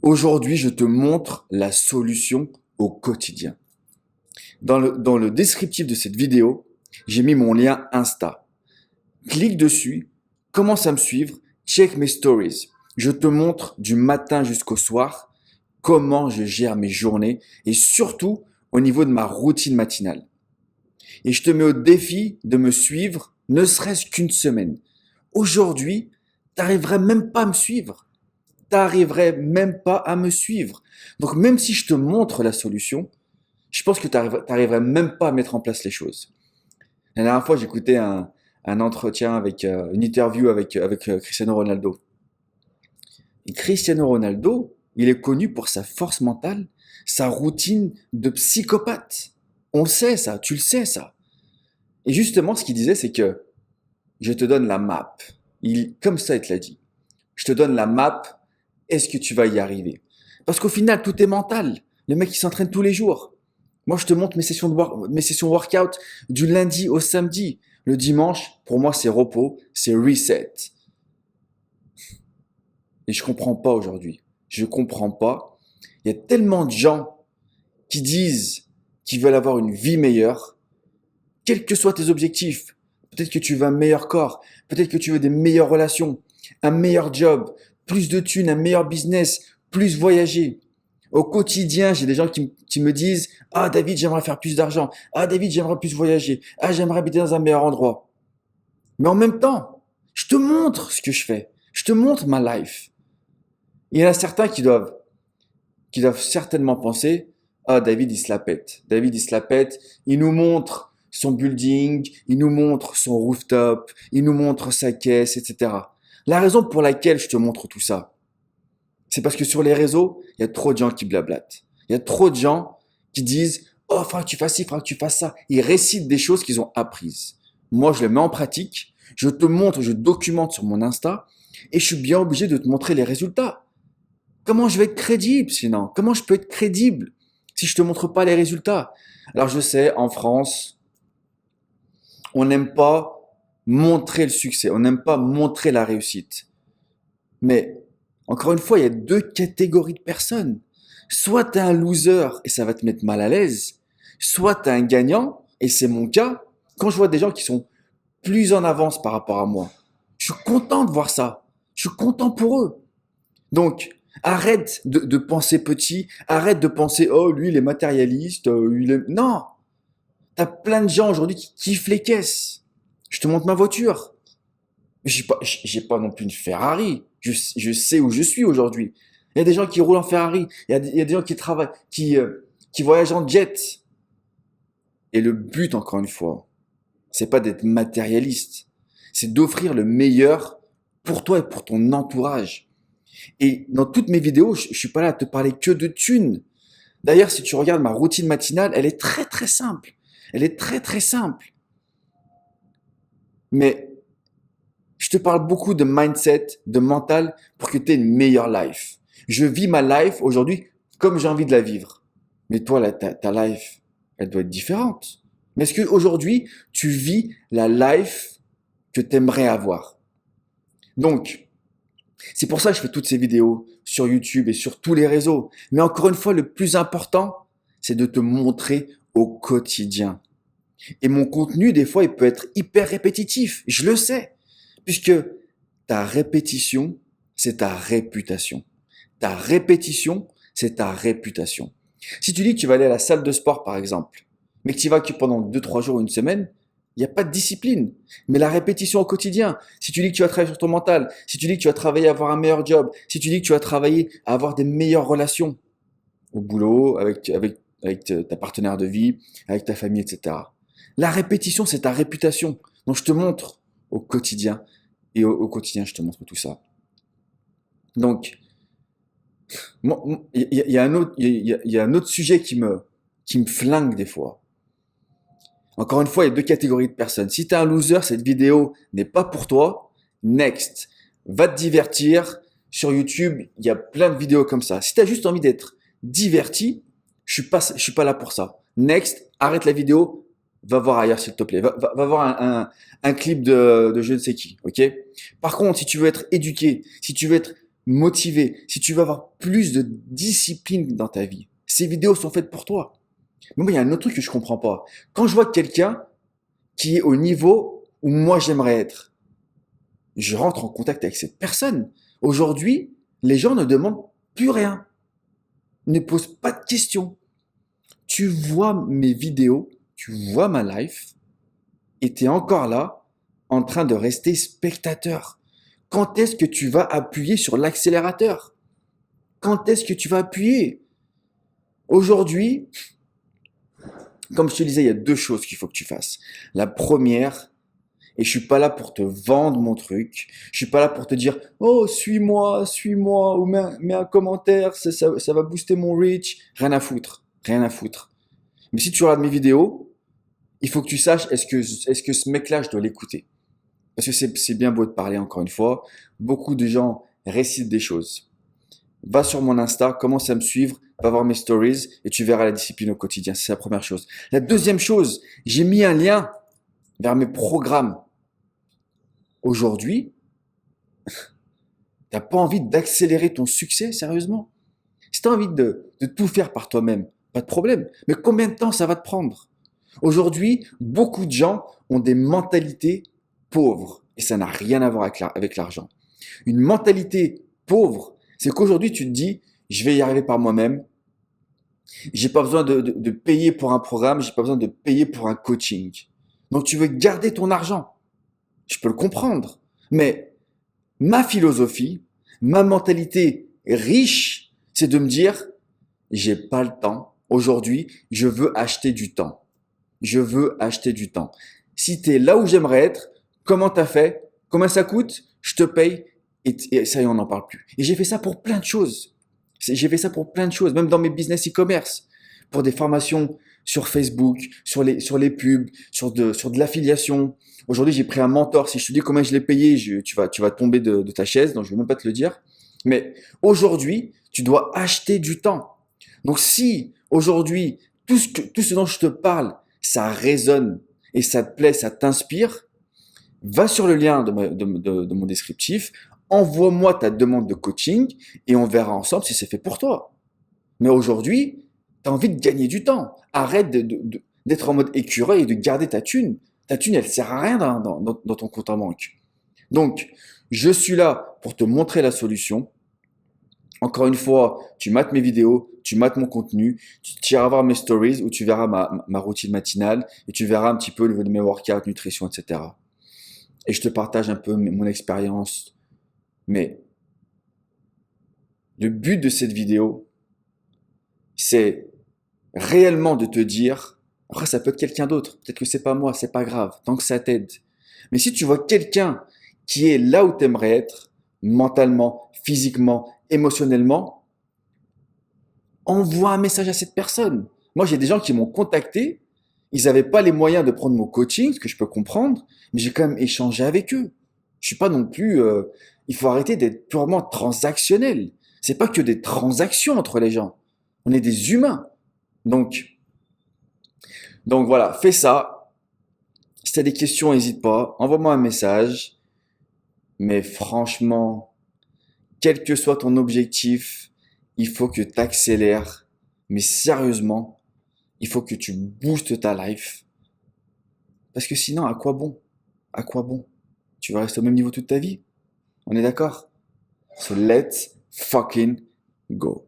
Aujourd'hui, je te montre la solution au quotidien. Dans le descriptif de cette vidéo, j'ai mis mon lien Insta. Clique dessus, commence à me suivre, check mes stories. Je te montre du matin jusqu'au soir comment je gère mes journées et surtout au niveau de ma routine matinale. Et je te mets au défi de me suivre ne serait-ce qu'une semaine. Aujourd'hui, t'arriverais même pas à me suivre. T'arriverais même pas à me suivre. Donc même si je te montre la solution, je pense que t'arriverais même pas à mettre en place les choses. La dernière fois, j'écoutais un entretien avec une interview avec Cristiano Ronaldo. Et Cristiano Ronaldo, il est connu pour sa force mentale, sa routine de psychopathe. On le sait ça, tu le sais ça. Et justement, ce qu'il disait, c'est que je te donne la map. Comme ça, il te l'a dit. Je te donne la map. Est-ce que tu vas y arriver? Parce qu'au final, tout est mental. Le mec, il s'entraîne tous les jours. Moi, je te montre mes sessions workout du lundi au samedi. Le dimanche, pour moi, c'est repos, c'est reset. Et je comprends pas aujourd'hui. Je comprends pas. Il y a tellement de gens qui disent qu'ils veulent avoir une vie meilleure, quels que soient tes objectifs. Peut-être que tu veux un meilleur corps, peut-être que tu veux des meilleures relations, un meilleur job, plus de thunes, un meilleur business, plus voyager. Au quotidien, j'ai des gens qui me disent: Ah David, j'aimerais faire plus d'argent. Ah David, j'aimerais plus voyager. Ah, j'aimerais habiter dans un meilleur endroit. Mais en même temps, je te montre ce que je fais. Je te montre ma life. Il y en a certains qui doivent certainement penser: Ah, David, il se la pète. David, il se la pète. Il nous montre son building, il nous montre son rooftop, il nous montre sa caisse, etc. La raison pour laquelle je te montre tout ça, c'est parce que sur les réseaux, il y a trop de gens qui blablatent. Il y a trop de gens qui disent: Oh, il faudra que tu fasses ci, il faudra que tu fasses ça. Ils récitent des choses qu'ils ont apprises. Moi, je les mets en pratique. Je te montre, je documente sur mon Insta et je suis bien obligé de te montrer les résultats. Comment je vais être crédible sinon? Comment je peux être crédible si je te montre pas les résultats? Alors je sais, en France, on n'aime pas montrer le succès, on n'aime pas montrer la réussite. Mais encore une fois, il y a deux catégories de personnes. Soit tu es un loser et ça va te mettre mal à l'aise, soit tu es un gagnant et c'est mon cas. Quand je vois des gens qui sont plus en avance par rapport à moi, je suis content de voir ça. Je suis content pour eux. Donc, arrête de penser petit, arrête de penser: Oh, lui, il est matérialiste, Non! T'as plein de gens aujourd'hui qui kiffent les caisses. Je te montre ma voiture. J'ai pas non plus une Ferrari. Je sais où je suis aujourd'hui. Il y a des gens qui roulent en Ferrari. Il y a des gens qui travaillent, qui voyagent en jet. Et le but, encore une fois, c'est pas d'être matérialiste. C'est d'offrir le meilleur pour toi et pour ton entourage. Et dans toutes mes vidéos, je suis pas là à te parler que de thunes. D'ailleurs, si tu regardes ma routine matinale, elle est très très simple. Elle est très très simple. Mais je te parle beaucoup de mindset, de mental pour que tu aies une meilleure life. Je vis ma life aujourd'hui comme j'ai envie de la vivre. Mais toi, ta life, elle doit être différente. Mais est-ce qu'aujourd'hui, tu vis la life que tu aimerais avoir? Donc, c'est pour ça que je fais toutes ces vidéos sur YouTube et sur tous les réseaux. Mais encore une fois, le plus important, c'est de te montrer au quotidien. Et mon contenu, des fois, il peut être hyper répétitif. Je le sais. Puisque ta répétition, c'est ta réputation. Ta répétition, c'est ta réputation. Si tu dis que tu vas aller à la salle de sport, par exemple, mais que tu y vas que pendant 2, 3 jours, une semaine, il n'y a pas de discipline. Mais la répétition au quotidien, si tu dis que tu vas travailler sur ton mental, si tu dis que tu vas travailler à avoir un meilleur job, si tu dis que tu vas travailler à avoir des meilleures relations au boulot, avec ta partenaire de vie, avec ta famille, etc. La répétition, c'est ta réputation. Donc je te montre au quotidien. Et au quotidien, je te montre tout ça. Donc, il y a un autre, il y a un autre sujet qui me flingue des fois. Encore une fois, il y a deux catégories de personnes. Si tu es un loser, cette vidéo n'est pas pour toi. Next. Va te divertir. Sur YouTube, il y a plein de vidéos comme ça. Si tu as juste envie d'être diverti, je suis pas là pour ça. Next. Arrête la vidéo. Va voir ailleurs, s'il te plaît. Va voir un clip de je ne sais qui. Ok? Par contre, si tu veux être éduqué, si tu veux être motivé, si tu veux avoir plus de discipline dans ta vie, ces vidéos sont faites pour toi. Mais moi, il y a un autre truc que je comprends pas. Quand je vois quelqu'un qui est au niveau où moi j'aimerais être, je rentre en contact avec cette personne. Aujourd'hui, les gens ne demandent plus rien, ne posent pas de questions. Tu vois mes vidéos, tu vois ma life, et tu es encore là, en train de rester spectateur. Quand est-ce que tu vas appuyer sur l'accélérateur? Quand est-ce que tu vas appuyer? Aujourd'hui, comme je te disais, il y a deux choses qu'il faut que tu fasses. La première, et je suis pas là pour te vendre mon truc, je suis pas là pour te dire, oh, suis-moi, ou mets un commentaire, ça va booster mon reach. Rien à foutre, rien à foutre. Mais si tu regardes mes vidéos, il faut que tu saches, est-ce que ce mec-là, je dois l'écouter? Parce que c'est bien beau de parler, encore une fois. Beaucoup de gens récitent des choses. Va sur mon Insta, commence à me suivre, va voir mes stories et tu verras la discipline au quotidien. C'est la première chose. La deuxième chose, j'ai mis un lien vers mes programmes. Aujourd'hui, t'as pas envie d'accélérer ton succès, sérieusement? Si t'as envie de tout faire par toi-même, pas de problème. Mais combien de temps ça va te prendre? Aujourd'hui, beaucoup de gens ont des mentalités pauvres et ça n'a rien à voir avec l'argent. Une mentalité pauvre, c'est qu'aujourd'hui tu te dis, je vais y arriver par moi-même, j'ai pas besoin de payer pour un programme, j'ai pas besoin de payer pour un coaching. Donc tu veux garder ton argent. Je peux le comprendre. Mais ma philosophie, ma mentalité riche, c'est de me dire, j'ai pas le temps. Aujourd'hui, je veux acheter du temps. Je veux acheter du temps. Si tu es là où j'aimerais être, comment t'as fait? Combien ça coûte? Je te paye et ça y est, on n'en parle plus. Et j'ai fait ça pour plein de choses. J'ai fait ça pour plein de choses, même dans mes business e-commerce, pour des formations sur Facebook, sur les pubs, sur de l'affiliation. Aujourd'hui, j'ai pris un mentor. Si je te dis combien je l'ai payé, tu vas tomber de ta chaise, donc je vais même pas te le dire. Mais aujourd'hui, tu dois acheter du temps. Donc si aujourd'hui, tout ce dont je te parle, ça résonne et ça te plaît, ça t'inspire, va sur le lien de mon descriptif, envoie-moi ta demande de coaching et on verra ensemble si c'est fait pour toi. Mais aujourd'hui, tu as envie de gagner du temps. Arrête d'être en mode écureuil et de garder ta thune. Ta thune, elle sert à rien dans ton compte en banque. Donc, je suis là pour te montrer la solution. Encore une fois, tu mates mes vidéos, tu mates mon contenu, tu iras voir mes stories où tu verras ma routine matinale et tu verras un petit peu le niveau de mes workouts, nutrition, etc. Et je te partage un peu mon expérience. Mais le but de cette vidéo, c'est réellement de te dire, après ça peut être quelqu'un d'autre, peut-être que c'est pas moi, c'est pas grave, tant que ça t'aide. Mais si tu vois quelqu'un qui est là où tu aimerais être, mentalement, physiquement, émotionnellement, envoie un message à cette personne. Moi, j'ai des gens qui m'ont contacté, ils n'avaient pas les moyens de prendre mon coaching, ce que je peux comprendre, mais j'ai quand même échangé avec eux. Je suis pas non plus. Il faut arrêter d'être purement transactionnel. C'est pas que des transactions entre les gens. On est des humains. Donc, donc voilà, fais ça. Si tu as des questions, n'hésite pas. Envoie-moi un message. Mais franchement, quel que soit ton objectif, il faut que tu accélères. Mais sérieusement, il faut que tu boostes ta life. Parce que sinon, à quoi bon? À quoi bon? Tu vas rester au même niveau toute ta vie. On est d'accord? So let's fucking go.